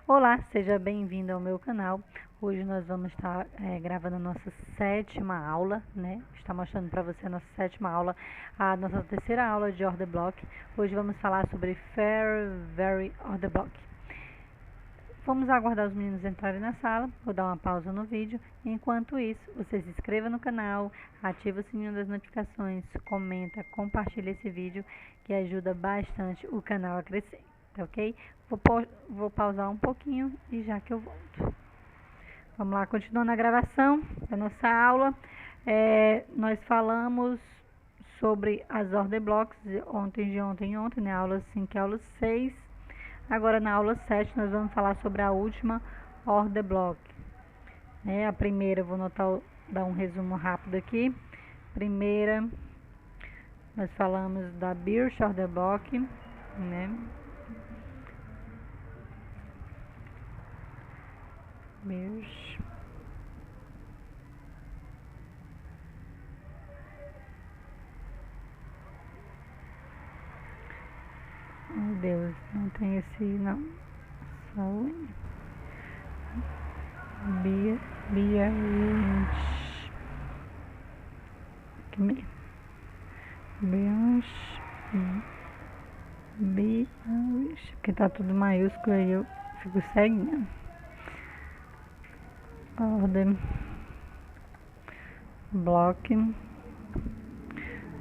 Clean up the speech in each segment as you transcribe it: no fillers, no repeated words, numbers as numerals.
Olá, seja bem-vindo ao meu canal. Hoje nós vamos estar gravando a nossa sétima aula, né? Está mostrando para você a nossa sétima aula, a nossa terceira aula de Order Block. Hoje vamos falar sobre Fair Very Order Block. Vamos aguardar os meninos entrarem na sala, vou dar uma pausa no vídeo. Enquanto isso, você se inscreva no canal, ativa o sininho das notificações, comenta, compartilha esse vídeo que ajuda bastante o canal a crescer, tá ok? Vou pausar um pouquinho e já que eu volto. Vamos lá, continuando a gravação da nossa aula. Nós falamos sobre as order blocks ontem, né? Aula 5 e aula 6. Agora na aula 7 nós vamos falar sobre a última order block. A primeira, vou dar um resumo rápido aqui. Primeira, nós falamos da Birch order block, né? Birch. Meu Deus, não tem esse não. Só porque tá tudo maiúsculo aí eu fico ceguinha. Order block.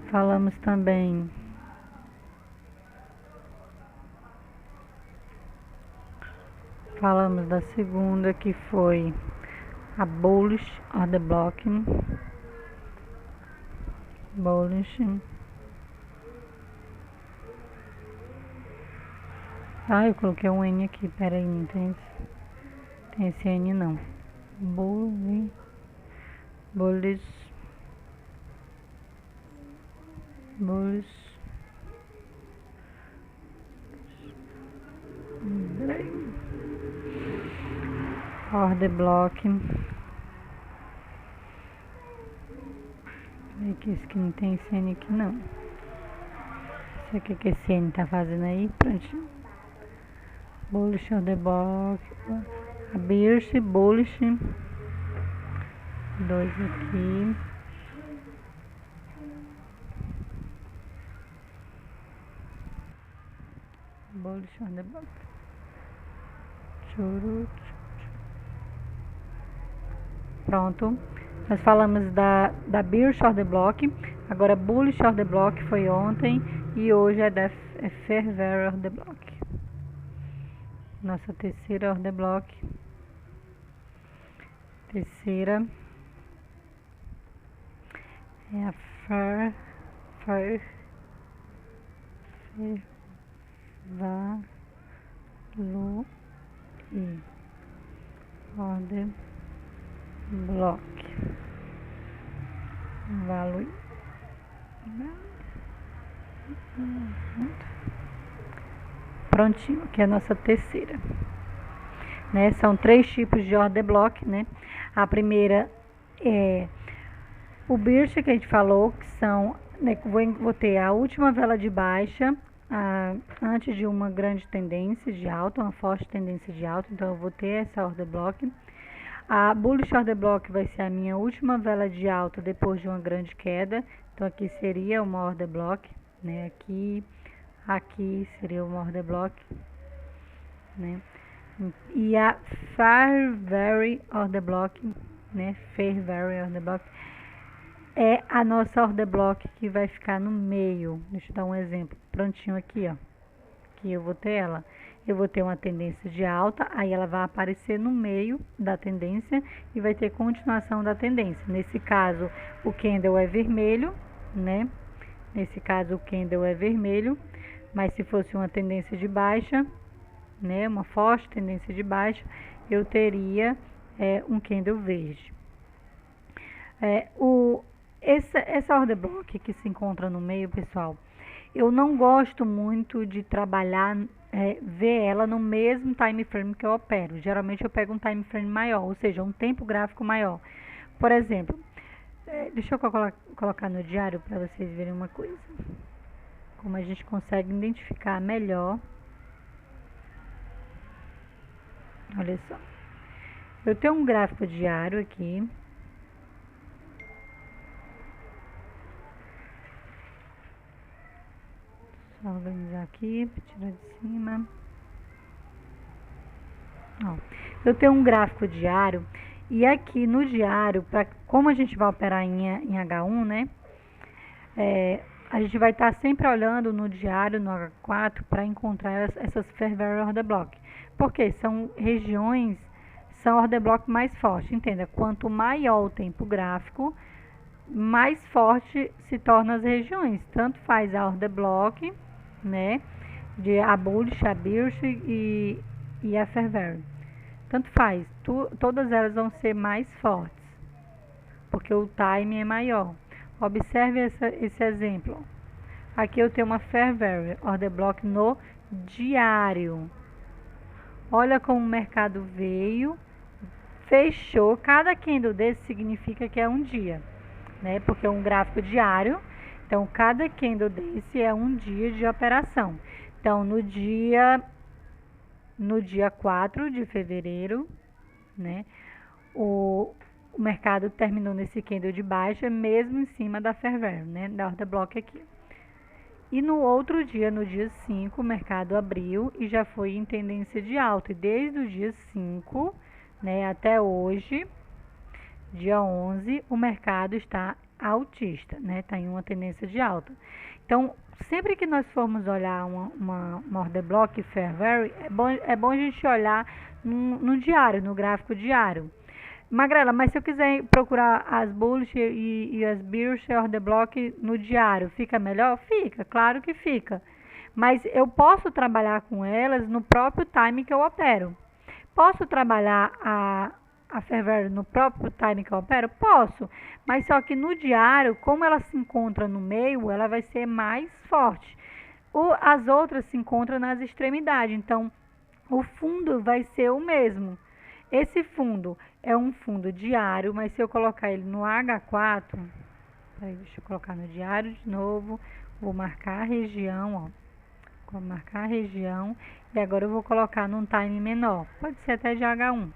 Falamos também da segunda, que foi a bullish order block. Eu coloquei um N aqui, peraí, não tem esse N não. Bullish order block. Aqui, esse aqui não tem esse N aqui não. Não sei o que esse N tá fazendo aí, prontinho. Bullish order block. A Birch, bullish. 2 aqui. Bullish order block. Pronto. Nós falamos da Birch order block. Agora bullish order block foi ontem e hoje é Fair Very order block. Nossa terceira order block. Terceira é a Fair Value order block. Value. Prontinho, que é a nossa terceira. Né? São 3 tipos de order block, né? A primeira é o Birch, que a gente falou, que são, né, vou ter a última vela de baixa antes de uma grande tendência de alta, uma forte tendência de alta, então eu vou ter essa order block. A bullish order block vai ser a minha última vela de alta depois de uma grande queda, então aqui seria uma order block, né? Aqui seria uma order block, né? E a Fair Very order block, né? Fair Very order block é a nossa order block que vai ficar no meio. Deixa eu dar um exemplo prontinho aqui, ó. Aqui eu vou ter ela. Eu vou ter uma tendência de alta, aí ela vai aparecer no meio da tendência e vai ter continuação da tendência. Nesse caso, o candle é vermelho, né? Nesse caso, o candle é vermelho, mas se fosse uma tendência de baixa, né? Uma forte tendência de baixa, eu teria um candle verde. Essa order block que se encontra no meio, pessoal, eu não gosto muito de trabalhar, ver ela no mesmo time frame que eu opero. Geralmente eu pego um time frame maior, ou seja, um tempo gráfico maior. Por exemplo, deixa eu colocar no diário para vocês verem uma coisa. Como a gente consegue identificar melhor Olha só. Eu tenho um gráfico diário aqui. Só organizar aqui, tirar de cima. Ó, eu tenho um gráfico diário e aqui no diário, como a gente vai operar em H1, né? A gente vai estar sempre olhando no diário, no H4, para encontrar essas Fair Value Order Block. Porque são regiões, são Order Block mais fortes. Entenda, quanto maior o tempo gráfico, mais forte se tornam as regiões. Tanto faz a Order Block, né? A Bullish, a Bearish e a Fair Value. Tanto faz, todas elas vão ser mais fortes, porque o time é maior. Observe esse exemplo. Aqui eu tenho uma Fair Value Order Block no diário. Olha como o mercado veio, fechou. Cada candle desse significa que é um dia, né? Porque é um gráfico diário. Então, cada candle desse é um dia de operação. Então, no dia 4 de fevereiro, né, o mercado terminou nesse candle de baixa, mesmo em cima da Fair Value, né, da Order Block aqui. E no outro dia, no dia 5, o mercado abriu e já foi em tendência de alta. E desde o dia 5, né, até hoje, dia 11, o mercado está altista, né, está em uma tendência de alta. Então, sempre que nós formos olhar uma Order Block Fair Value, é bom a gente olhar no diário, no gráfico diário. Magrela, mas se eu quiser procurar as Bullish e as Bearish Order Block no diário, fica melhor? Fica, claro que fica. Mas eu posso trabalhar com elas no próprio time que eu opero. Posso trabalhar a Fair Value no próprio time que eu opero? Posso, mas só que no diário, como ela se encontra no meio, ela vai ser mais forte. As outras se encontram nas extremidades, então o fundo vai ser o mesmo. Esse fundo é um fundo diário, mas se eu colocar ele no H4, peraí, deixa eu colocar no diário de novo, vou marcar a região, ó. Vou marcar a região e agora eu vou colocar num time menor, pode ser até de H1.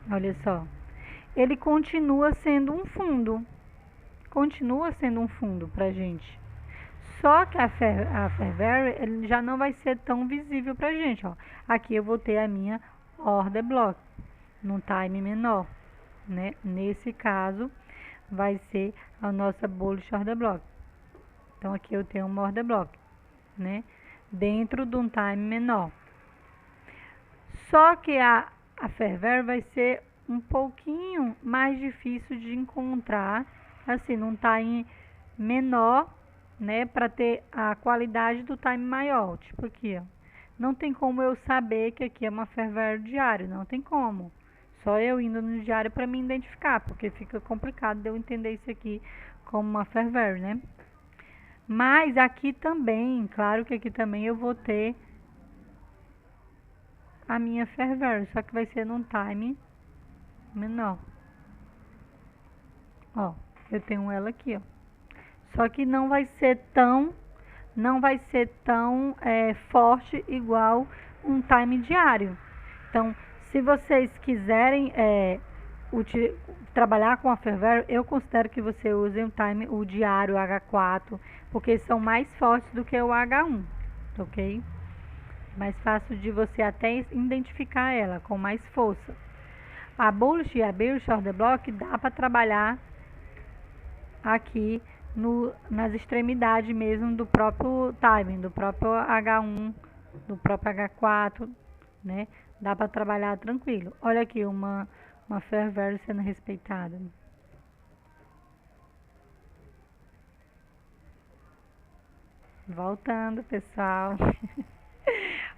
Olha só, ele continua sendo um fundo pra gente. Só que a Fair Value ele já não vai ser tão visível pra gente, ó. Aqui eu vou ter a minha Order Block num time menor, né? Nesse caso vai ser a nossa Bullish Order Block. Então aqui eu tenho uma Order Block, né? Dentro de um time menor. Só que a Fair Value vai ser um pouquinho mais difícil de encontrar, assim, num time menor, né, para ter a qualidade do time maior. Tipo aqui, ó. Não tem como eu saber que aqui é uma Fair Value diário, não tem como. Só eu indo no diário para me identificar, porque fica complicado de eu entender isso aqui como uma Fair Value, né? Mas aqui também, claro que aqui também eu vou ter a minha Fair Value, só que vai ser num time menor. Ó, eu tenho ela aqui, ó. Só que não vai ser tão forte igual um time diário. Então, se vocês quiserem trabalhar com a Fair Value, eu considero que você use o diário H4, porque são mais fortes do que o H1, ok? Mais fácil de você até identificar ela com mais força. A Bullish e a Bearish Order Block dá para trabalhar aqui nas extremidades mesmo do próprio timing, do próprio H1, do próprio H4, né? Dá para trabalhar tranquilo. Olha aqui uma Fair Value sendo respeitada. Voltando, pessoal.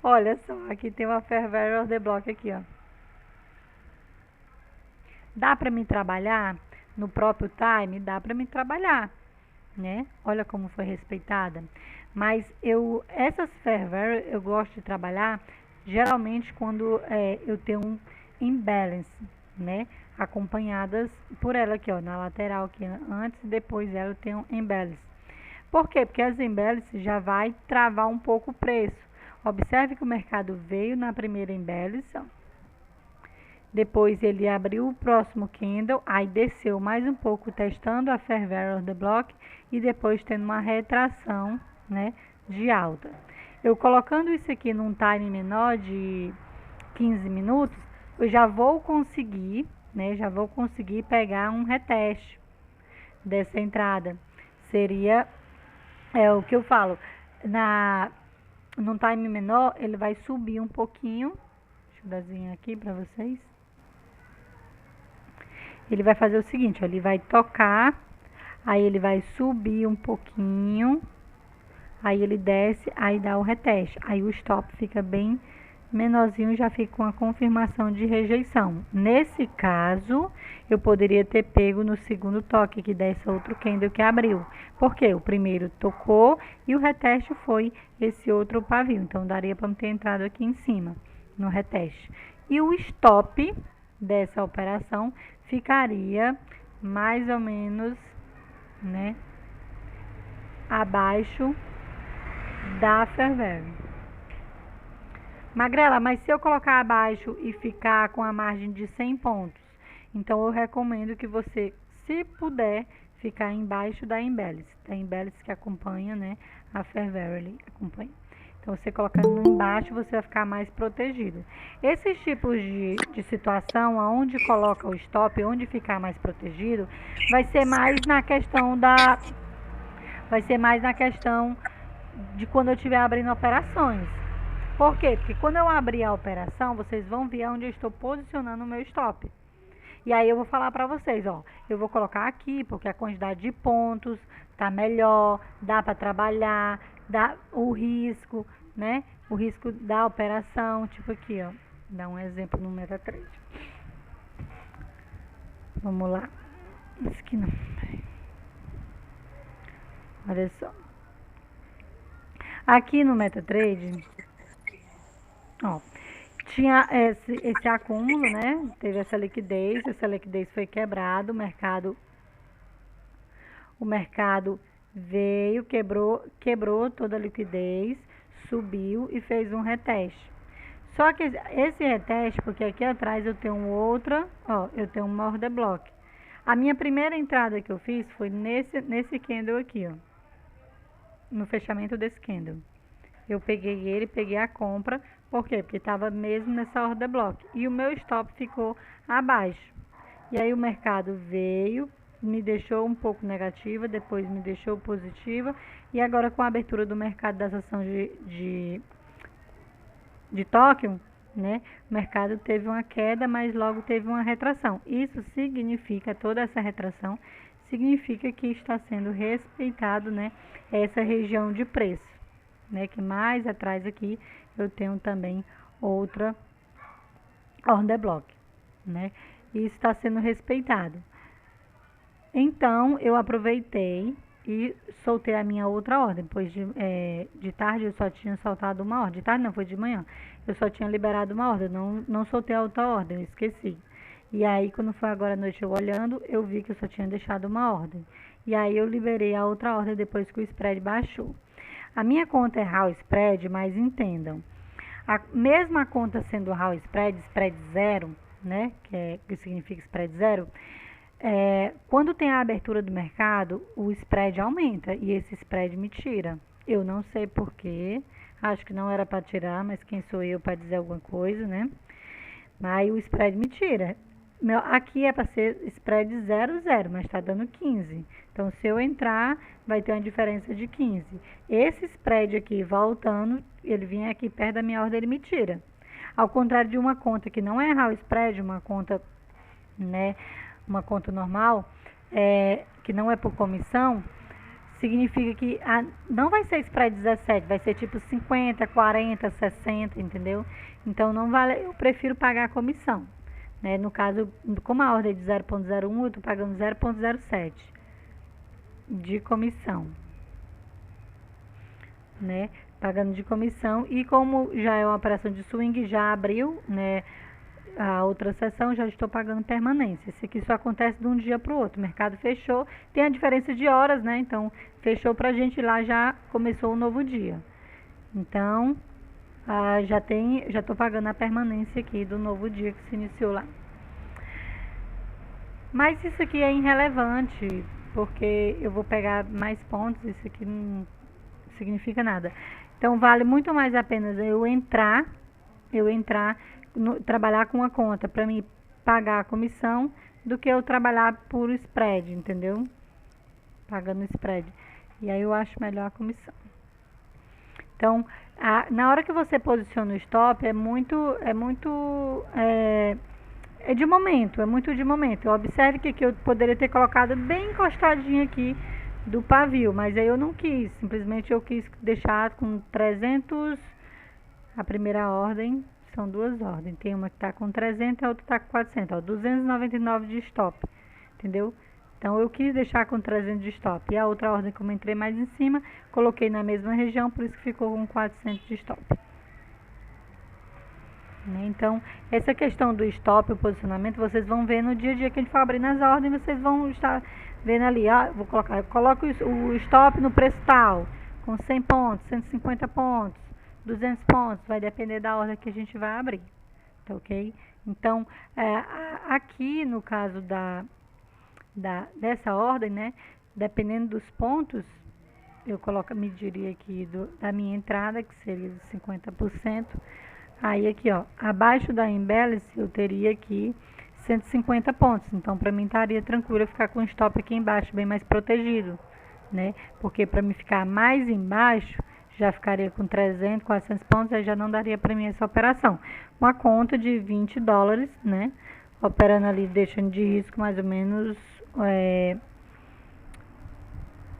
Olha só, aqui tem uma Fair Value Order Block aqui, ó. Dá para me trabalhar no próprio time? Dá para me trabalhar, né? Olha como foi respeitada. Mas essas Fair Value eu gosto de trabalhar geralmente quando eu tenho um imbalance, né? Acompanhadas por ela aqui, ó, na lateral aqui, antes e depois dela eu tenho imbalance. Por quê? Porque as imbalances já vai travar um pouco o preço. Observe que o mercado veio na primeira embellish, depois ele abriu o próximo candle, aí desceu mais um pouco testando a Fair Value Order Block e depois tendo uma retração, né, de alta. Eu colocando isso aqui num time menor de 15 minutos, eu já vou conseguir, né, pegar um reteste dessa entrada. Seria, o que eu falo, num time menor, ele vai subir um pouquinho. Deixa eu desenhar aqui para vocês. Ele vai fazer o seguinte, ó, ele vai tocar, aí ele vai subir um pouquinho, aí ele desce, aí dá o reteste. Aí o stop fica bem menorzinho, já fica com a confirmação de rejeição. Nesse caso, eu poderia ter pego no segundo toque, que desse outro candle que abriu. Porque o primeiro tocou e o reteste foi esse outro pavio. Então, daria para ter entrado aqui em cima, no reteste. E o stop dessa operação ficaria mais ou menos, né, abaixo da Fair Value. Magrela, mas se eu colocar abaixo e ficar com a margem de 100 pontos, então eu recomendo que você, se puder, ficar embaixo da embellish que acompanha, né, a Fair Value acompanha. Então, você colocando embaixo, você vai ficar mais protegido. Esses tipos de situação, aonde coloca o stop, onde ficar mais protegido, vai ser mais na questão de quando eu estiver abrindo operações. Por quê? Porque quando eu abrir a operação, vocês vão ver onde eu estou posicionando o meu stop. E aí eu vou falar para vocês, ó, eu vou colocar aqui, porque a quantidade de pontos tá melhor, dá para trabalhar, dá o risco, né? O risco da operação, tipo aqui, ó. Dá um exemplo no MetaTrader. Vamos lá. Isso aqui não. Olha só. Aqui no MetaTrader, ó, tinha esse acúmulo, né? Teve essa liquidez foi quebrada, o mercado veio, quebrou toda a liquidez, subiu e fez um reteste. Só que esse reteste, porque aqui atrás eu tenho eu tenho uma order block. A minha primeira entrada que eu fiz foi nesse candle aqui, ó. No fechamento desse candle. Eu peguei a compra. Por quê? Porque estava mesmo nessa order block. E o meu stop ficou abaixo. E aí o mercado veio, me deixou um pouco negativa, depois me deixou positiva. E agora com a abertura do mercado das ações de Tóquio, né? O mercado teve uma queda, mas logo teve uma retração. Isso significa, toda essa retração, significa que está sendo respeitado, né, essa região de preço, né, que mais atrás aqui eu tenho também outra order block, né, e isso está sendo respeitado. Então, eu aproveitei e soltei a minha outra ordem, pois de tarde eu só tinha soltado uma ordem, de tarde não, foi de manhã, eu só tinha liberado uma ordem, não soltei a outra ordem, eu esqueci. E aí, quando foi agora à noite eu olhando, eu vi que eu só tinha deixado uma ordem. E aí, eu liberei a outra ordem depois que o spread baixou. A minha conta é Hall Spread, mas entendam. Mesmo a conta sendo Hall Spread, spread zero, né? Que significa spread zero. Quando tem a abertura do mercado, o spread aumenta e esse spread me tira. Eu não sei porquê. Acho que não era para tirar, mas quem sou eu para dizer alguma coisa, né? Mas o spread me tira. Aqui é para ser spread 0,0, mas está dando 15. Então, se eu entrar, vai ter uma diferença de 15. Esse spread aqui, voltando, ele vinha aqui perto da minha ordem, ele me tira. Ao contrário de uma conta que não é Hall Spread, uma conta, né, uma conta normal, que não é por comissão, significa que não vai ser spread 17, vai ser tipo 50, 40, 60, entendeu? Então, não vale, eu prefiro pagar a comissão. Né? No caso, como a ordem é de 0,01, eu estou pagando 0,07 de comissão. Né? Pagando de comissão. E como já é uma operação de swing, já abriu, né, a outra sessão, já estou pagando permanência. Isso aqui só acontece de um dia para o outro. O mercado fechou, tem a diferença de horas, né? Então, fechou para a gente lá, já começou um novo dia. Então, já tô pagando a permanência aqui do novo dia que se iniciou lá. Mas isso aqui é irrelevante, porque eu vou pegar mais pontos, isso aqui não significa nada. Então vale muito mais a pena trabalhar com uma conta para me pagar a comissão do que eu trabalhar por spread, entendeu? Pagando spread. E aí eu acho melhor a comissão. Então, na hora que você posiciona o stop, é de momento, é muito de momento. Observe que aqui eu poderia ter colocado bem encostadinho aqui do pavio, mas aí eu não quis, simplesmente eu quis deixar com 300, a primeira ordem, são duas ordens, tem uma que está com 300 e a outra está com 400, ó, 299 de stop, entendeu? Então eu quis deixar com 300 de stop, e a outra ordem, como eu entrei mais em cima, coloquei na mesma região, por isso que ficou com 400 de stop. Então, essa questão do stop, o posicionamento, vocês vão ver no dia a dia que a gente for abrindo as ordens, vocês vão estar vendo ali, eu coloco o stop no preço tal, com 100 pontos, 150 pontos, 200 pontos, vai depender da ordem que a gente vai abrir, tá ok? Então, aqui no caso dessa ordem, né, dependendo dos pontos, eu mediria aqui da minha entrada, que seria de 50%, aí aqui, ó, abaixo da Embellish eu teria aqui 150 pontos. Então, para mim estaria tranquilo eu ficar com o stop aqui embaixo, bem mais protegido, né? Porque para mim ficar mais embaixo, já ficaria com 300, 400 pontos, aí já não daria para mim essa operação. Uma conta de 20 dólares, né? Operando ali, deixando de risco mais ou menos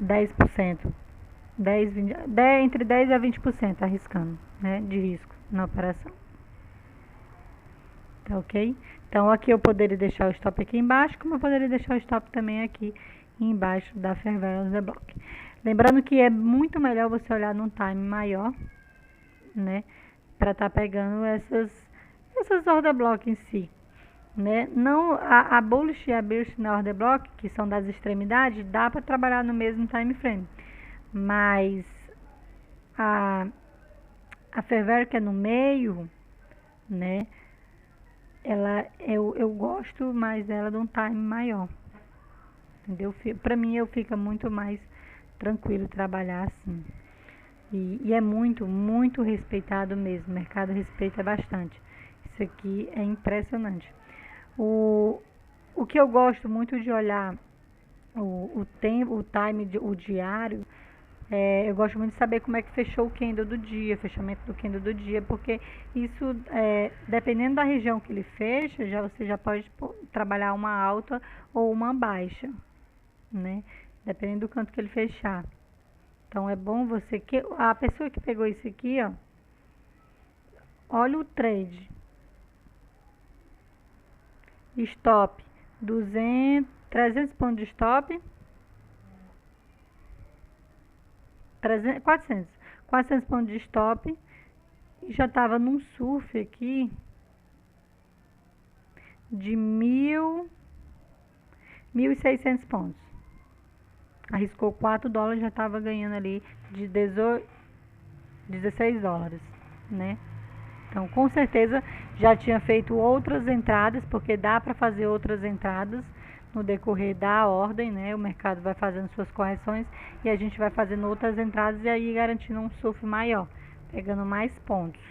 10%. 10, entre 10 a 20% arriscando, né, de risco na operação. Tá ok? Então aqui eu poderia deixar o stop aqui embaixo, como eu poderia deixar o stop também aqui embaixo da Fair Value on the Block. Lembrando que é muito melhor você olhar num time maior, né, para estar pegando essas order block em si, né? Não a bullish e a bearish na order block, que são das extremidades, dá para trabalhar no mesmo time frame. Mas a Fair Value que é no meio, né? Eu gosto mais dela de um time maior, entendeu? Para mim, fica muito mais tranquilo trabalhar assim. E é muito, muito respeitado mesmo. O mercado respeita bastante. Isso aqui é impressionante. O que eu gosto muito de olhar o tempo, o time, o diário, eu gosto muito de saber como é que fechou o candle do dia, fechamento do candle do dia, porque isso, dependendo da região que ele fecha, você já pode trabalhar uma alta ou uma baixa, né? Dependendo do canto que ele fechar. Então é bom a pessoa que pegou isso aqui, ó, olha o trade. Stop, 300 pontos de stop. 400 pontos de stop, e já estava num surf aqui de 1.600 pontos. Arriscou 4 dólares, já estava ganhando ali de 16 dólares, né? Então, com certeza, já tinha feito outras entradas, porque dá para fazer outras entradas no decorrer da ordem, né? O mercado vai fazendo suas correções e a gente vai fazendo outras entradas e aí garantindo um surf maior, pegando mais pontos.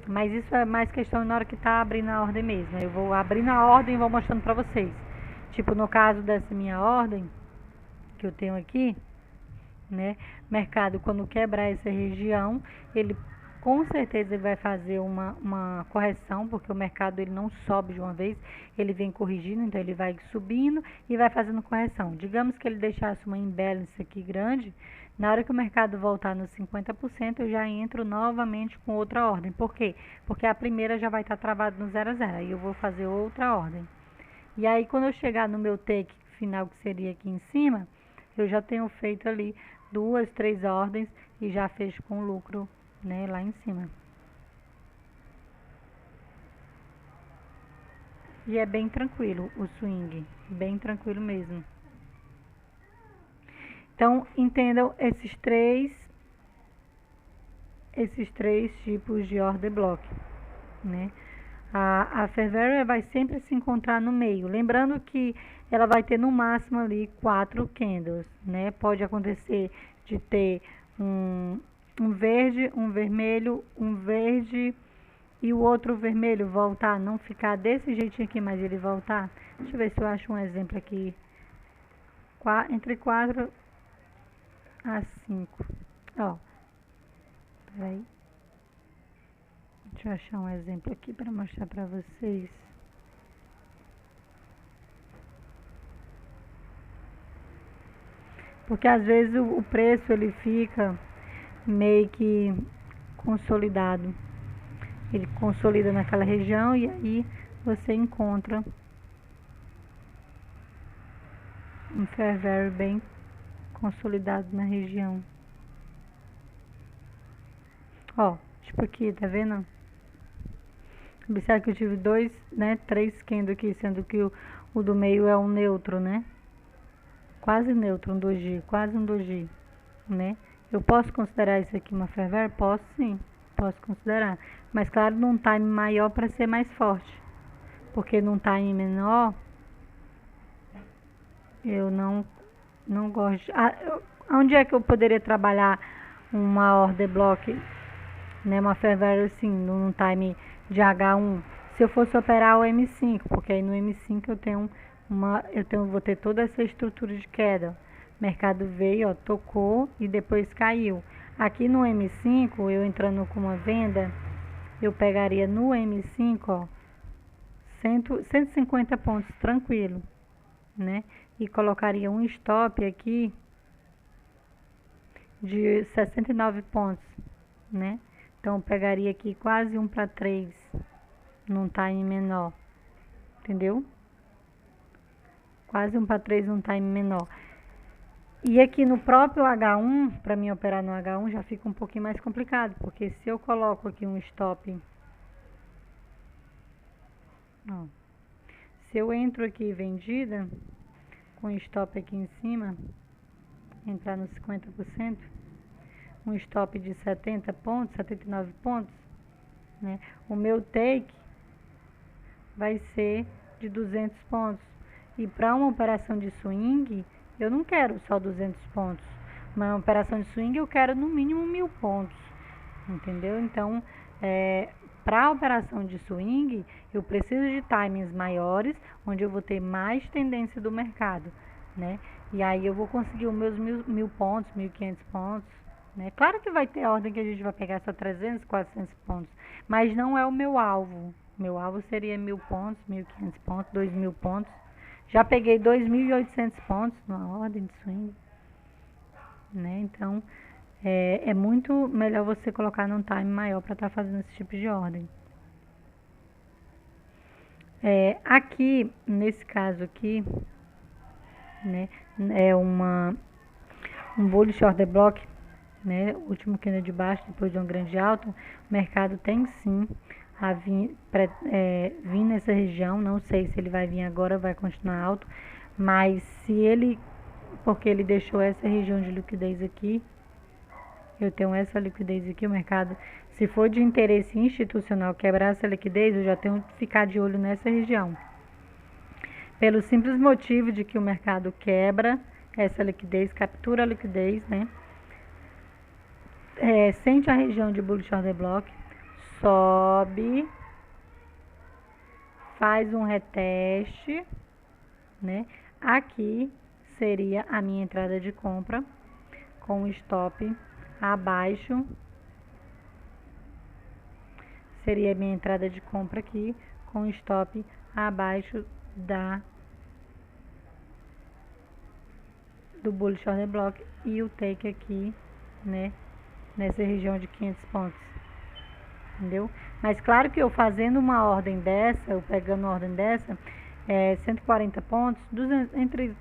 Mas isso é mais questão na hora que tá abrindo a ordem mesmo. Eu vou abrindo a ordem e vou mostrando pra vocês. Tipo, no caso dessa minha ordem, que eu tenho aqui, né? Mercado, quando quebrar essa região, ele com certeza ele vai fazer uma correção, porque o mercado ele não sobe de uma vez, ele vem corrigindo, então ele vai subindo e vai fazendo correção. Digamos que ele deixasse uma imbalance aqui grande, na hora que o mercado voltar nos 50%, eu já entro novamente com outra ordem. Por quê? Porque a primeira já vai estar travada no 0 a 0, aí eu vou fazer outra ordem. E aí quando eu chegar no meu take final, que seria aqui em cima, eu já tenho feito ali 2, 3 ordens e já fecho com lucro, né, lá em cima. E é bem tranquilo o swing, bem tranquilo mesmo. Então, entendam esses três esses 3 tipos de order block, né? A Fair Value vai sempre se encontrar no meio, lembrando que ela vai ter no máximo ali 4 candles, né? Pode acontecer de ter um verde, um vermelho, um verde e o outro vermelho voltar, não ficar desse jeitinho aqui, mas ele voltar. Deixa eu ver se eu acho um exemplo aqui. Entre 4 a 5. Ó, peraí. Deixa eu achar um exemplo aqui para mostrar para vocês. Porque às vezes o preço ele fica meio que consolidado. Ele consolida naquela região e aí você encontra um fair value bem consolidado na região. Ó, tipo aqui, tá vendo? Observe que eu tive 3 candles aqui, sendo que o do meio é um neutro, né? Quase neutro, um doji, quase um doji, né? Eu posso considerar isso aqui uma fair value? Posso sim, posso considerar. Mas claro, num time maior para ser mais forte. Porque num time menor, eu não gosto. Onde é que eu poderia trabalhar uma order block, né? Uma fair value assim, num time de H1? Se eu fosse operar o M5, porque aí no M5 vou ter toda essa estrutura de queda. O mercado veio, ó, tocou e depois caiu. Aqui no M5, eu entrando com uma venda, eu pegaria no M5, ó, 150 pontos tranquilo, né? E colocaria um stop aqui de 69 pontos, né? Então eu pegaria aqui quase 1 para 3 num time menor, entendeu? Quase 1 para 3 num time menor. E aqui no próprio H1, para mim operar no H1 já fica um pouquinho mais complicado, porque se eu coloco aqui um stop, ó, se eu entro aqui vendida, com stop aqui em cima, entrar nos 50%, um stop de 70 pontos, 79 pontos, né? O meu take vai ser de 200 pontos. E para uma operação de swing, eu não quero só 200 pontos. Uma operação de swing eu quero no mínimo 1000 pontos, entendeu? Então, para a operação de swing, eu preciso de timings maiores, onde eu vou ter mais tendência do mercado, né? E aí eu vou conseguir os meus 1000 pontos, 1500 pontos, né? Claro que vai ter ordem que a gente vai pegar só 300, 400 pontos, mas não é o meu alvo. Meu alvo seria 1000 pontos, 1500 pontos, 2000 pontos. Já peguei 2.800 pontos numa ordem de swing, né? Então, é muito melhor você colocar num time maior para estar fazendo esse tipo de ordem. Aqui, nesse caso aqui, né, é um bullish order block, né, o último candle de baixo, depois de um grande alto. O mercado tem sim a vir nessa região, não sei se ele vai vir agora, vai continuar alto, mas se ele, porque ele deixou essa região de liquidez aqui, eu tenho essa liquidez aqui, o mercado, se for de interesse institucional quebrar essa liquidez, eu já tenho que ficar de olho nessa região. Pelo simples motivo de que o mercado quebra essa liquidez, captura a liquidez, né? Sente a região de bullish order block, sobe, faz um reteste, né? Aqui seria a minha entrada de compra com o stop abaixo, seria a minha entrada de compra aqui com o stop abaixo do bullish order block e o take aqui, né, nessa região de 500 pontos, entendeu? Mas claro que eu fazendo uma ordem dessa, eu pegando uma ordem dessa, 140 pontos, entre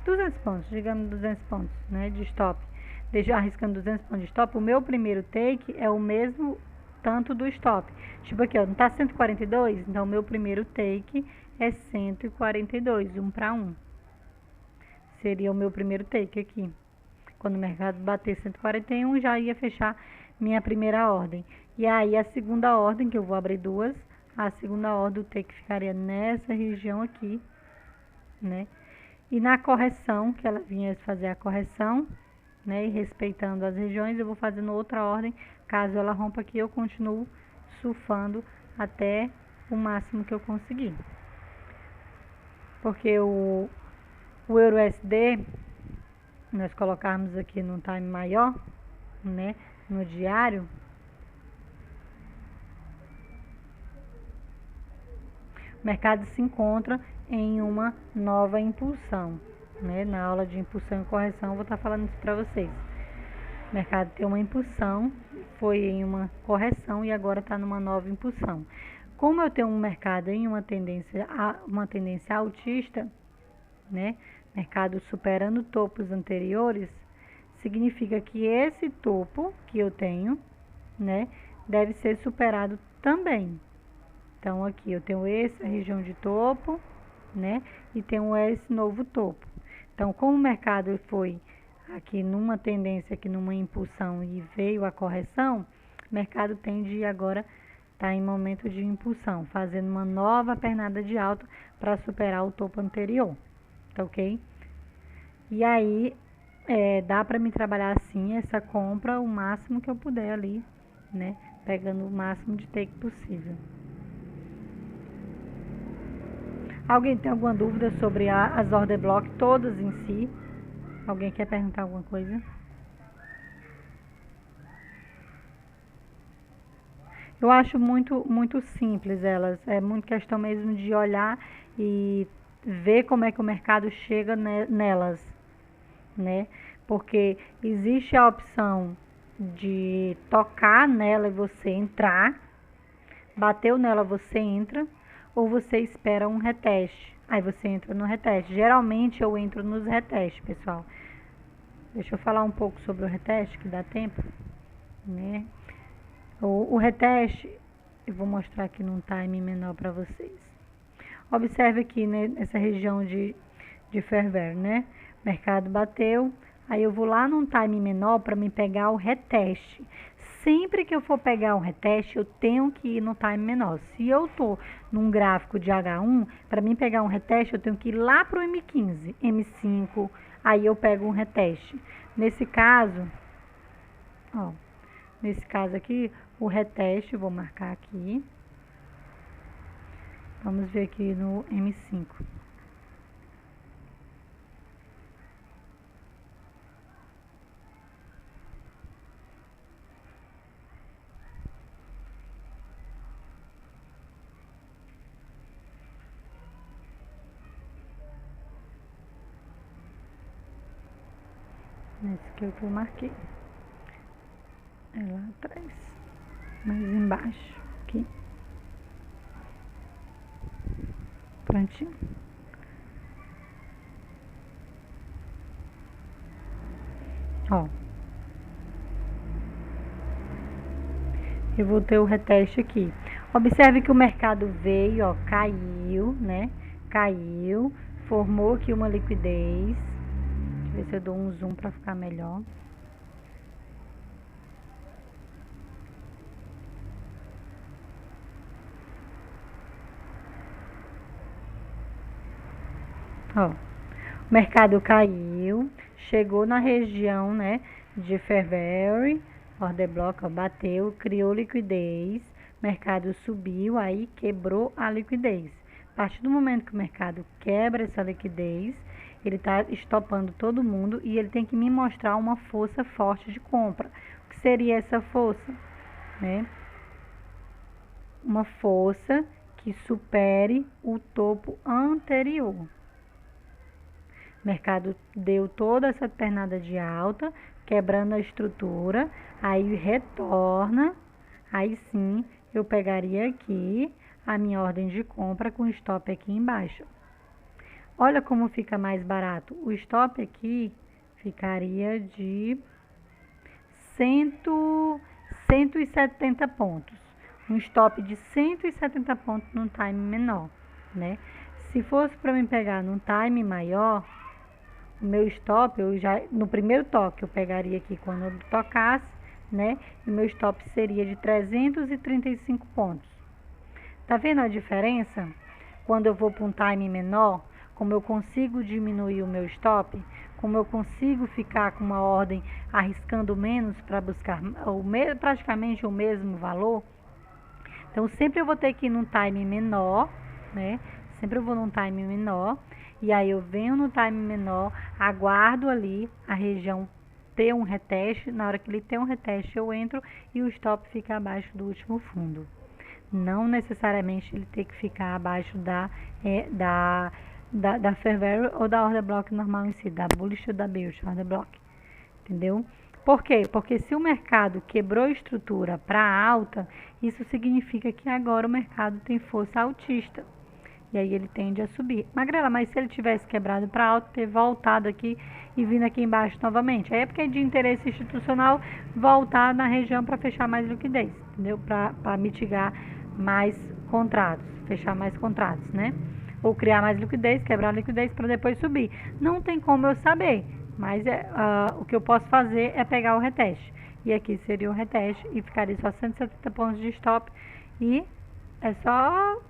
200 pontos, digamos 200 pontos, né, de stop, arriscando 200 pontos de stop, o meu primeiro take é o mesmo tanto do stop. Tipo aqui, ó, não tá 142? Então o meu primeiro take é 142, 1 para 1. Seria o meu primeiro take aqui. Quando o mercado bater 141, já ia fechar minha primeira ordem. E aí a segunda ordem, que eu vou abrir duas, a segunda ordem do take ficaria nessa região aqui, né? E na correção, que ela vinha fazer a correção, né? E respeitando as regiões, eu vou fazendo outra ordem. Caso ela rompa aqui, eu continuo surfando até o máximo que eu conseguir. Porque o EURUSD, nós colocarmos aqui num time maior, né? No diário, o mercado se encontra em uma nova impulsão, né? Na aula de impulsão e correção eu vou estar falando isso para vocês. O mercado tem uma impulsão, foi em uma correção e agora está numa nova impulsão. Como eu tenho um mercado em uma tendência altista, né? Mercado superando topos anteriores, significa que esse topo que eu tenho, né? Deve ser superado também. Então, aqui eu tenho essa região de topo, né? E tenho esse novo topo. Então, como o mercado foi aqui numa tendência, aqui numa impulsão e veio a correção, o mercado tende agora estar em momento de impulsão, fazendo uma nova pernada de alta para superar o topo anterior, tá ok? E aí, dá para me trabalhar assim, essa compra o máximo que eu puder ali, né? Pegando o máximo de take possível. Alguém tem alguma dúvida sobre as order block todas em si? Alguém quer perguntar alguma coisa? Eu acho muito simples elas. É muito questão mesmo de olhar e ver como é que o mercado chega nelas, né? Porque existe a opção de tocar nela e você entrar, bateu nela, você entra, ou você espera um reteste. Aí você entra no reteste. Geralmente eu entro nos retestes, pessoal. Deixa eu falar um pouco sobre o reteste, que dá tempo, né? O reteste, eu vou mostrar aqui num time menor para vocês. Observe aqui, né, nessa região de fair value, né? O mercado bateu, aí eu vou lá num time menor para me pegar o reteste. Sempre que eu for pegar um reteste, eu tenho que ir no time menor. Se eu tô num gráfico de H1, para mim pegar um reteste, eu tenho que ir lá pro M15, M5, aí eu pego um reteste. Nesse caso, ó, nesse caso aqui, o reteste, vou marcar aqui. Vamos ver aqui no M5. Esse que eu marquei. É lá atrás. Mais embaixo. Aqui. Prontinho. Ó. Eu vou ter o reteste aqui. Observe que o mercado veio, ó, caiu, né? Caiu, formou aqui uma liquidez. Deixa eu ver se eu dou um zoom para ficar melhor. Ó, o mercado caiu, chegou na região, né, de fair value, order block, ó, bateu, criou liquidez, mercado subiu, aí quebrou a liquidez. A partir do momento que o mercado quebra essa liquidez, ele está estopando todo mundo e ele tem que me mostrar uma força forte de compra. O que seria essa força, né? Uma força que supere o topo anterior. O mercado deu toda essa pernada de alta, quebrando a estrutura, aí retorna, aí sim eu pegaria aqui a minha ordem de compra com stop aqui embaixo. Olha como fica mais barato. O stop aqui ficaria de 170 pontos. Um stop de 170 pontos num time menor, né? Se fosse para mim pegar num time maior, o meu stop, no primeiro toque, eu pegaria aqui quando eu tocasse, né? E o meu stop seria de 335 pontos. Tá vendo a diferença? Quando eu vou para um time menor, como eu consigo diminuir o meu stop, como eu consigo ficar com uma ordem arriscando menos para buscar praticamente o mesmo valor. Então, sempre eu vou ter que ir num time menor, né? Sempre eu vou num time menor. E aí eu venho no time menor, aguardo ali a região ter um reteste. Na hora que ele tem um reteste, eu entro e o stop fica abaixo do último fundo. Não necessariamente ele tem que ficar abaixo da fair value ou da order block normal em si, da bullish ou da bearish order block. Entendeu? Por quê? Porque se o mercado quebrou estrutura para alta, isso significa que agora o mercado tem força altista. E aí ele tende a subir. Magrela, mas se ele tivesse quebrado para alta, ter voltado aqui e vindo aqui embaixo novamente. Aí é porque é de interesse institucional voltar na região para fechar mais liquidez, entendeu? Para mitigar mais contratos, fechar mais contratos, né? Ou criar mais liquidez, quebrar liquidez para depois subir. Não tem como eu saber, mas o que eu posso fazer é pegar o reteste. E aqui seria o reteste e ficaria só 170 pontos de stop e é só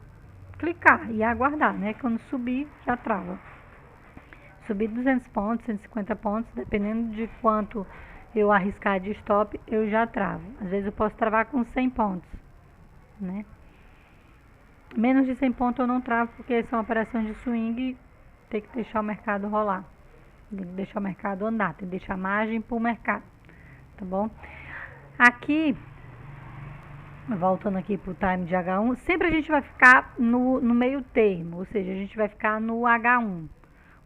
clicar e aguardar, né? Quando subir, já trava. Subir 200 pontos, 150 pontos, dependendo de quanto eu arriscar de stop, eu já travo. Às vezes eu posso travar com 100 pontos, né? Menos de 100 pontos eu não travo, porque são operações de swing, tem que deixar o mercado rolar. Tem que deixar o mercado andar, tem que deixar margem para o mercado, tá bom? Aqui, voltando aqui para o time de H1, sempre a gente vai ficar no meio termo, ou seja, a gente vai ficar no H1.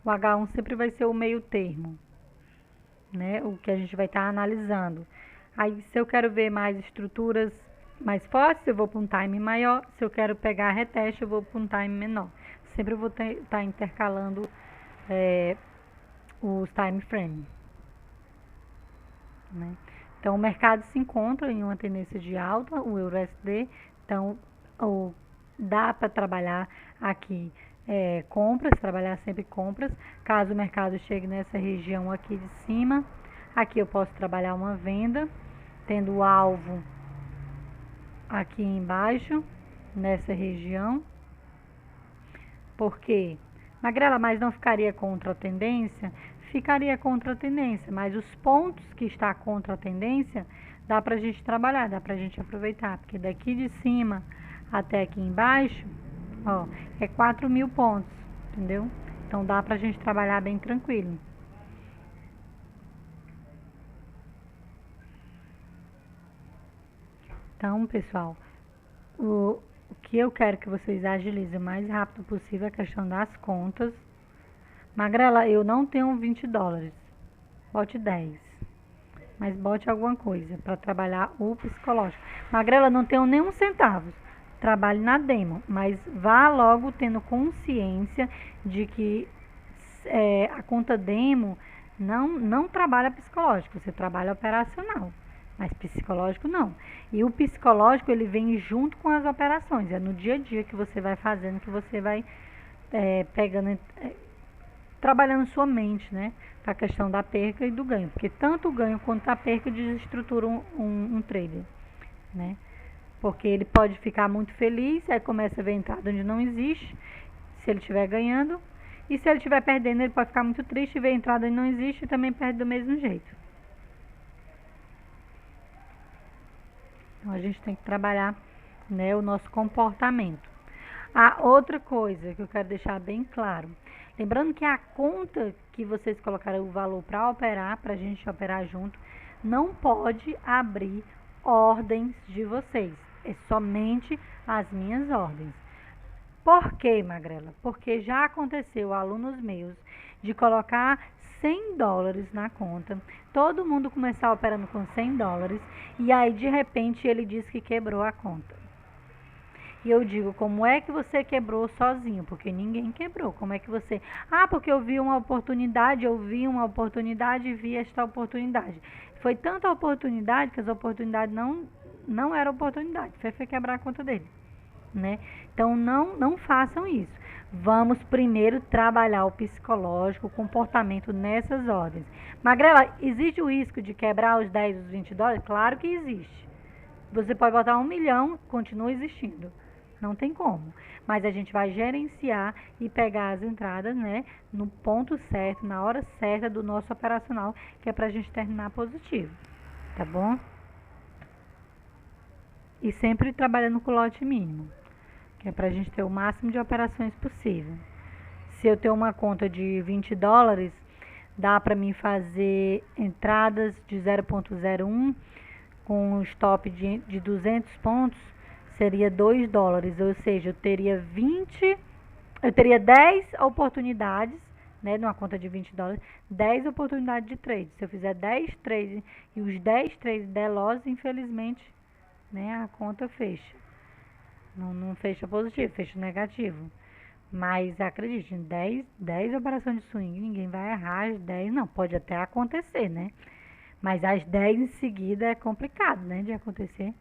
O H1 sempre vai ser o meio termo, né? O que a gente vai estar analisando. Aí, se eu quero ver mais estruturas mais fortes, eu vou para um time maior. Se eu quero pegar reteste, eu vou para um time menor. Sempre eu vou estar intercalando os time frames, né? Então, o mercado se encontra em uma tendência de alta, o EURUSD. Então, dá para trabalhar aqui compras, trabalhar sempre compras. Caso o mercado chegue nessa região aqui de cima, aqui eu posso trabalhar uma venda, tendo o alvo aqui embaixo, nessa região. Por quê? Magrela, mas não ficaria contra a tendência? Ficaria contra a tendência, mas os pontos que está contra a tendência, dá pra gente trabalhar, dá pra gente aproveitar, porque daqui de cima até aqui embaixo, ó, é 4.000 pontos, entendeu? Então dá pra gente trabalhar bem tranquilo. Então, pessoal, o que eu quero que vocês agilizem o mais rápido possível é a questão das contas. Magrela, eu não tenho 20 dólares, bote 10, mas bote alguma coisa para trabalhar o psicológico. Magrela, não tenho nenhum centavo, trabalhe na demo, mas vá logo tendo consciência de que a conta demo não trabalha psicológico, você trabalha operacional. Mas psicológico não. E o psicológico ele vem junto com as operações. É no dia a dia que você vai fazendo, que você vai pegando, trabalhando sua mente, né? Para a questão da perca e do ganho. Porque tanto o ganho quanto a perca desestrutura um trader, né? Porque ele pode ficar muito feliz, aí começa a ver entrada onde não existe, se ele estiver ganhando. E se ele estiver perdendo, ele pode ficar muito triste e ver entrada onde não existe e também perde do mesmo jeito. Então, a gente tem que trabalhar, né, o nosso comportamento. A outra coisa que eu quero deixar bem claro, lembrando que a conta que vocês colocaram o valor para operar, para a gente operar junto, não pode abrir ordens de vocês. É somente as minhas ordens. Por quê, Magrela? Porque já aconteceu, alunos meus, de colocar 100 dólares na conta, todo mundo começar operando com 100 dólares e aí de repente ele diz que quebrou a conta. E eu digo, como é que você quebrou sozinho? Porque ninguém quebrou. Como é que você... Ah, porque eu vi uma oportunidade e vi esta oportunidade. Foi tanta oportunidade que as oportunidades não eram oportunidade. Foi quebrar a conta dele. né? Então não façam isso. Vamos primeiro trabalhar o psicológico, o comportamento nessas ordens. Magrela, existe o risco de quebrar os 10, os 20 dólares? Claro que existe. Você pode botar 1 milhão, continua existindo. Não tem como. Mas a gente vai gerenciar e pegar as entradas, né, no ponto certo, na hora certa do nosso operacional, que é pra gente terminar positivo. Tá bom? E sempre trabalhando com lote mínimo, que é pra gente ter o máximo de operações possível. Se eu tenho uma conta de 20 dólares, dá para mim fazer entradas de 0,01 com um stop de 200 pontos, seria 2 dólares, ou seja, eu teria 10 oportunidades, né, numa conta de 20 dólares, 10 oportunidades de trade. Se eu fizer 10 trades e os 10 trades der loss, infelizmente, né, a conta fecha. Não fecha positivo, fecha negativo. Mas acredite, em 10 operações de swing, ninguém vai errar as 10, não. Pode até acontecer, né? Mas as 10 em seguida é complicado, né, de acontecer.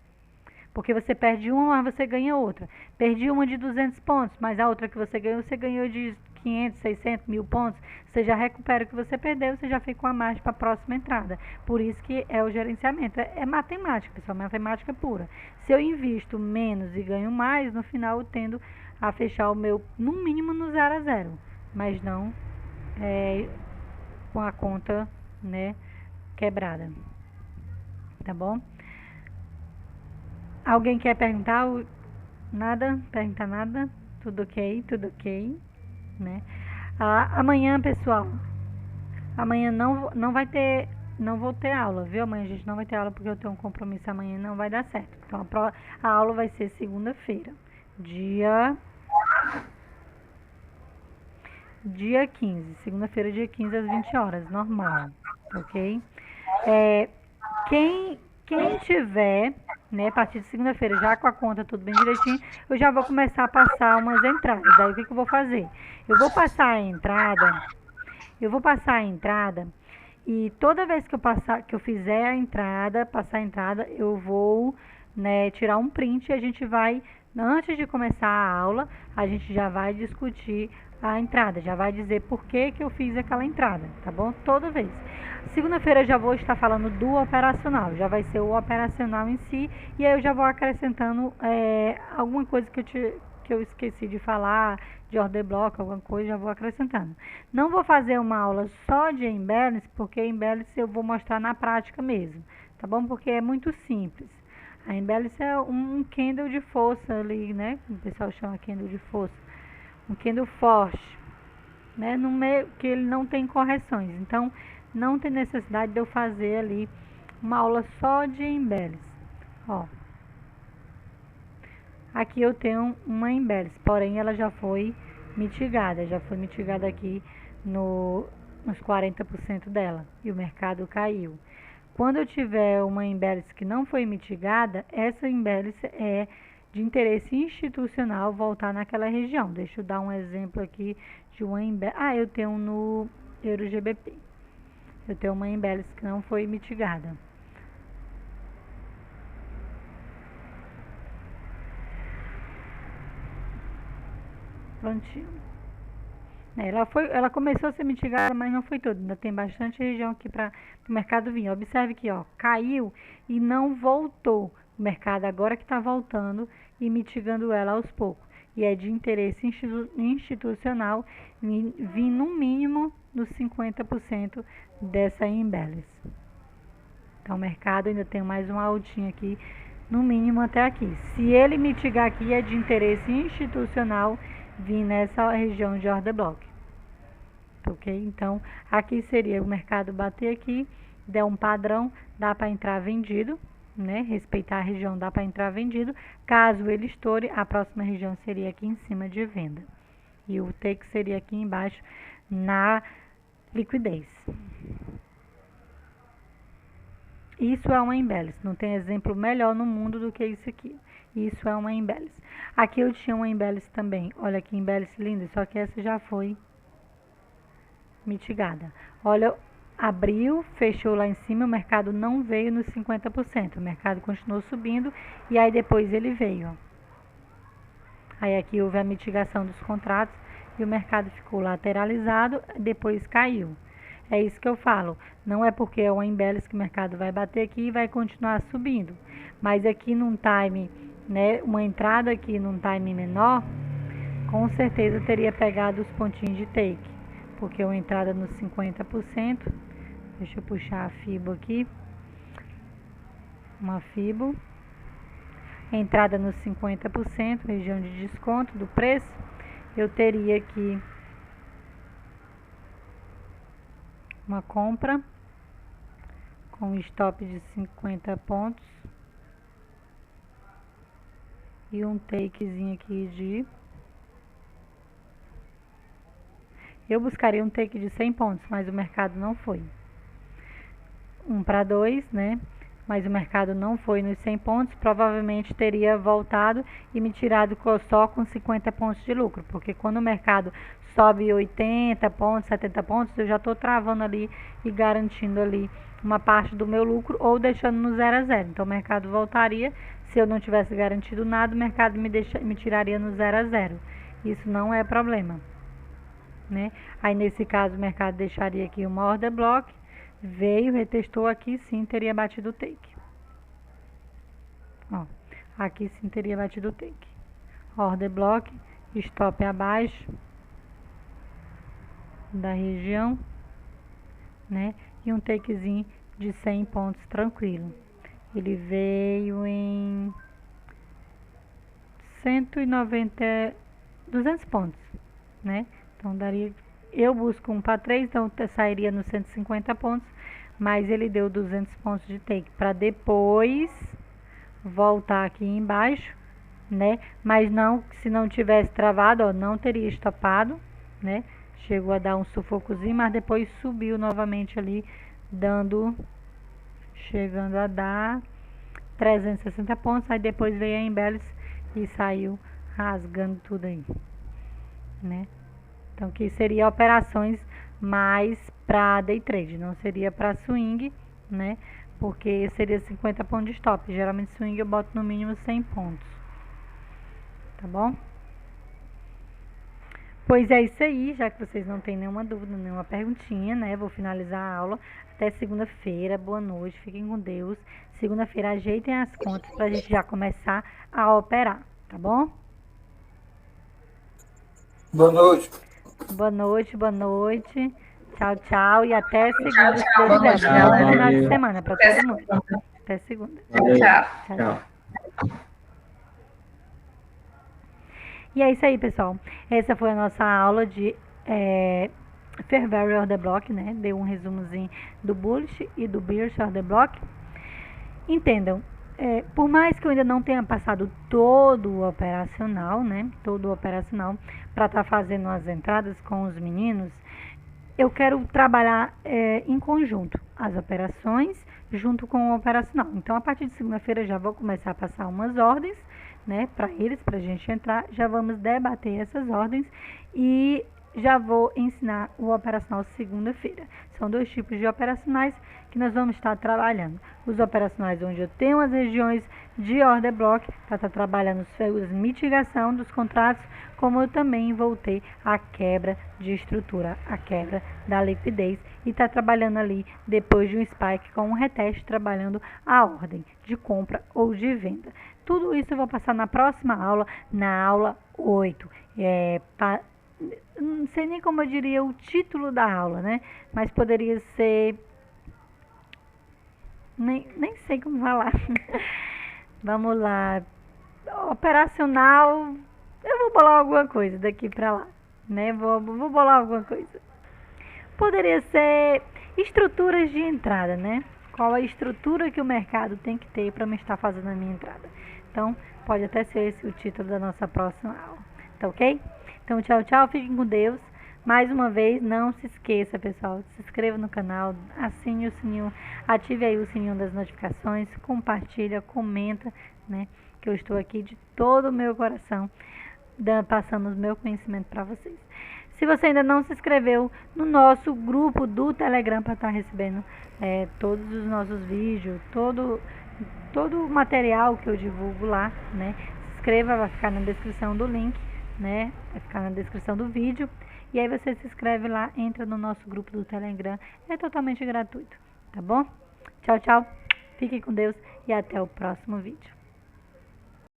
Porque você perde uma, mas você ganha outra. Perdi uma de 200 pontos, mas a outra que você ganhou de 500, 600, 1000 pontos. Você já recupera o que você perdeu, você já fica com a margem para a próxima entrada. Por isso que é o gerenciamento. É matemática, pessoal, matemática pura. Se eu invisto menos e ganho mais, no final eu tendo a fechar o meu, no mínimo, no 0 a 0. Mas não com a conta, né, quebrada. Tá bom? Alguém quer perguntar? Nada? Perguntar nada? Tudo ok, né? Amanhã, pessoal, amanhã não vai ter, não vou ter aula, viu? Amanhã a gente não vai ter aula porque eu tenho um compromisso amanhã e não vai dar certo. Então a aula vai ser segunda-feira, dia 15, segunda-feira, dia 15 às 20 horas, normal, ok? Quem tiver, né, a partir de segunda-feira, já com a conta tudo bem direitinho, eu já vou começar a passar umas entradas. Aí o que eu vou fazer? Eu vou passar a entrada e toda vez que eu fizer a entrada, passar a entrada, eu vou, né, tirar um print e a gente vai, antes de começar a aula, a gente já vai discutir a entrada, já vai dizer por que eu fiz aquela entrada, tá bom? Toda vez. Segunda-feira eu já vou estar falando do operacional, já vai ser o operacional em si, e aí eu já vou acrescentando alguma coisa que eu esqueci de falar, de order block, alguma coisa, já vou acrescentando. Não vou fazer uma aula só de imbalance, porque imbalance eu vou mostrar na prática mesmo, tá bom? Porque é muito simples. A imbalance é um candle de força ali, né? O pessoal chama candle de força. Um candle forte, né? No meio que ele não tem correções. Então, não tem necessidade de eu fazer ali uma aula só de imbalance. Ó. Aqui eu tenho uma imbalance, porém ela já foi mitigada. Já foi mitigada aqui nos 40% dela. E o mercado caiu. Quando eu tiver uma imbalance que não foi mitigada, essa imbalance é de interesse institucional voltar naquela região. Deixa eu dar um exemplo aqui de uma imbalance. Eu tenho no EuroGBP. Eu tenho uma imbalance que não foi mitigada. Prontinho. Ela começou a ser mitigada, mas não foi toda. Ainda tem bastante região aqui para o mercado vir. Observe que caiu e não voltou. O mercado agora que está voltando e mitigando ela aos poucos. E é de interesse institucional vir no mínimo nos 50% dessa imbalance. Então o mercado ainda tem mais uma altinha aqui, no mínimo até aqui. Se ele mitigar aqui, é de interesse institucional vir nessa região de order block. Ok? Então aqui seria o mercado bater aqui, der um padrão, dá para entrar vendido, né? Respeitar a região, dá para entrar vendido. Caso ele estoure, a próxima região seria aqui em cima de venda. E o take seria aqui embaixo na liquidez. Isso é uma imbalance. Não tem exemplo melhor no mundo do que isso aqui. Isso é uma imbalance. Aqui eu tinha uma imbalance também. Olha que imbalance linda, só que essa já foi mitigada. Olha, abriu, fechou lá em cima, o mercado não veio nos 50%. O mercado continuou subindo e aí depois ele veio. Aí aqui houve a mitigação dos contratos e o mercado ficou lateralizado, depois caiu. É isso que eu falo. Não é porque é uma embellis que o mercado vai bater aqui e vai continuar subindo. Mas aqui num time, né, uma entrada aqui num time menor, com certeza teria pegado os pontinhos de take. Porque uma entrada nos 50%, deixa eu puxar a FIBO aqui. Uma FIBO. Entrada nos 50%, região de desconto do preço, eu teria aqui uma compra com stop de 50 pontos e um takezinho aqui de... Eu buscaria um take de 100 pontos, mas o mercado não foi. 1 para 2, né? Mas o mercado não foi nos 100 pontos, provavelmente teria voltado e me tirado só com 50 pontos de lucro, porque quando o mercado sobe 80 pontos, 70 pontos, eu já estou travando ali e garantindo ali uma parte do meu lucro ou deixando no 0 a 0. Então o mercado voltaria, se eu não tivesse garantido nada, o mercado me tiraria no 0 a 0. Isso não é problema, né? Aí nesse caso o mercado deixaria aqui uma order block, veio, retestou aqui, sim, teria batido o take. Ó, aqui sim teria batido o take. Order block, stop abaixo da região, né? E um takezinho de 100 pontos tranquilo. Ele veio em 190, 200 pontos, né? Então daria... Eu busco 1 para 3, então sairia nos 150 pontos, mas ele deu 200 pontos de take para depois voltar aqui embaixo, né? Mas não, se não tivesse travado, ó, não teria estopado, né? Chegou a dar um sufocozinho, mas depois subiu novamente ali, chegando a dar 360 pontos, aí depois veio a embellis e saiu rasgando tudo aí, né? Então, que seria operações mais para day trade, não seria para swing, né? Porque seria 50 pontos de stop. Geralmente swing eu boto no mínimo 100 pontos. Tá bom? Pois é isso aí, já que vocês não têm nenhuma dúvida, nenhuma perguntinha, né? Vou finalizar a aula. Até segunda-feira. Boa noite, fiquem com Deus. Segunda-feira ajeitem as contas pra gente já começar a operar, tá bom? Boa noite. Boa noite, boa noite. Tchau, tchau. E até segunda, se Deus quiser. Bom final de semana para todo mundo. Até segunda. Tchau. Tchau. E é isso aí, pessoal. Essa foi a nossa aula de Fair Value Order Block, né? Deu um resumozinho do Bullish e do Bearish Order Block. Entendam, por mais que eu ainda não tenha passado todo o operacional, né? Todo o operacional para estar fazendo as entradas com os meninos, eu quero trabalhar em conjunto as operações junto com o operacional. Então, a partir de segunda-feira já vou começar a passar umas ordens, né, para eles, para a gente entrar. Já vamos debater essas ordens e já vou ensinar o operacional segunda-feira. São 2 tipos de operacionais que nós vamos estar trabalhando. Os operacionais onde eu tenho as regiões de order block para estar trabalhando as mitigação dos contratos, como eu também vou ter a quebra de estrutura, a quebra da liquidez e estar trabalhando ali depois de um spike com um reteste, trabalhando a ordem de compra ou de venda. Tudo isso eu vou passar na próxima aula, na aula 8. Não sei nem como eu diria o título da aula, né? Mas poderia ser... Nem sei como falar. Vamos lá. Operacional... Eu vou bolar alguma coisa daqui pra lá, né? Vou bolar alguma coisa. Poderia ser estruturas de entrada, né? Qual a estrutura que o mercado tem que ter para me estar fazendo a minha entrada. Então, pode até ser esse o título da nossa próxima aula. Tá ok? Então, tchau, tchau. Fiquem com Deus. Mais uma vez, não se esqueça, pessoal. Se inscreva no canal, assine o sininho, ative aí o sininho das notificações, compartilha, comenta, né? Que eu estou aqui de todo o meu coração, passando o meu conhecimento para vocês. Se você ainda não se inscreveu no nosso grupo do Telegram para estar recebendo todos os nossos vídeos, todo o material que eu divulgo lá, né? Se inscreva, vai ficar na descrição do link, né? Vai ficar na descrição do vídeo. E aí você se inscreve lá, entra no nosso grupo do Telegram. É totalmente gratuito, tá bom? Tchau, tchau. Fique com Deus e até o próximo vídeo.